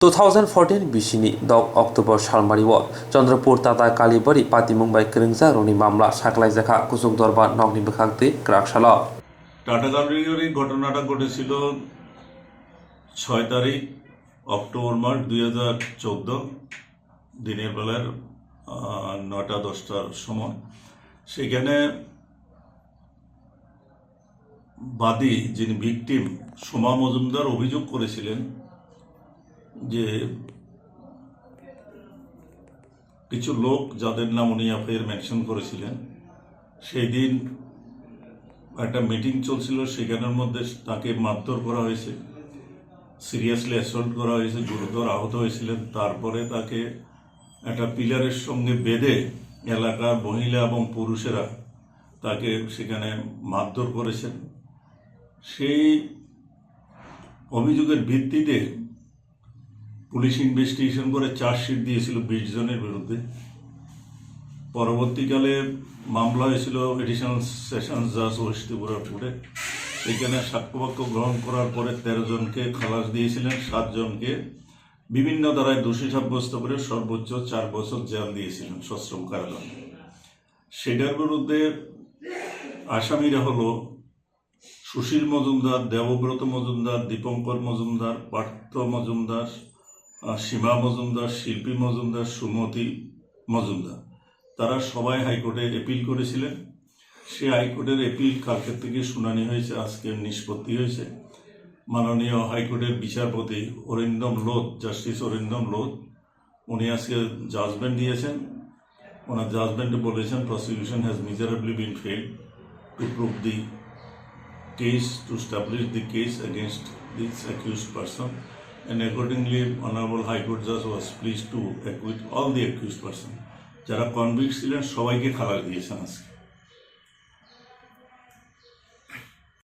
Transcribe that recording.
2014 बिसिनि 10 अक्ट'बर सालमारिव चंद्रपुर टाटा कालीबारि पातिमुंबाई क्रिंजा-रनि मामला साख्लायजाखा कुसुक दरबार नगनि बोखांति ग्राकशाल টাটা কালীবাড়ি ঘটনাটা ঘটেছিল 6 তারিখ অক্টোবর মাস 2014 দিনের বেলার 9টা-10টার সময়। সেখানে বাদী যিনি ভিকটিম সোমা মজুমদার অভিযোগ করেছিলেন যে কিছু লোক যাদের নাম উনি এফআইআর মেনশন করেছিলেন, সেই দিন একটা মিটিং চলছিল, সেখানের মধ্যে তাকে মারধর করা হয়েছে, সিরিয়াসলি অ্যাসল্ট করা হয়েছে, গুরুতর আহত হয়েছিলেন। তারপরে তাকে একটা পিলারের সঙ্গে বেঁধে এলাকার মহিলা এবং পুরুষেরা তাকে সেখানে মারধর করেছেন। সেই অভিযোগের ভিত্তিতে পুলিশ ইনভেস্টিগেশন করে চার্জশিট দিয়েছিল 20 জনের বিরুদ্ধে। পরবর্তীকালে মামলা হয়েছিল এডিশনাল সেশন জাজ ওয়েস্ট ত্রিপুরা কোর্টে। সেখানে সাক্ষ্যবাক্য গ্রহণ করার পরে 13 জনকে খালাস দিয়েছিলেন, 7 জনকে বিভিন্ন ধারায় দোষী সাব্যস্ত করে সর্বোচ্চ 4 বছর জেল দিয়েছিলেন, সশ্রম কারাদণ্ড। সেটার বিরুদ্ধে আসামিরা হলো সুশীল মজুমদার, দেবব্রত মজুমদার, দীপঙ্কর মজুমদার, পার্থ মজুমদার, সীমা মজুমদার, শিল্পী মজুমদার, সুমতি মজুমদার। তারা সবাই হাইকোর্টে এপিল করেছিলেন। সে হাইকোর্টের এপিল কালকের থেকে শুনানি হয়েছে, আজকে নিষ্পত্তি হয়েছে। মাননীয় হাইকোর্টের বিচারপতি অরিন্দম লোধ, জাস্টিস অরিন্দম লোধ, উনি আজকে জাজমেন্ট দিয়েছেন। ওনার জাজমেন্টে বলেছেন prosecution has miserably been failed to prove the case to establish the case against this accused person, and accordingly Honorable High Court Judge was pleased to acquit all the accused person. যারা convict ছিলেন সবাইকে খালাস দিয়েছেন আজকে।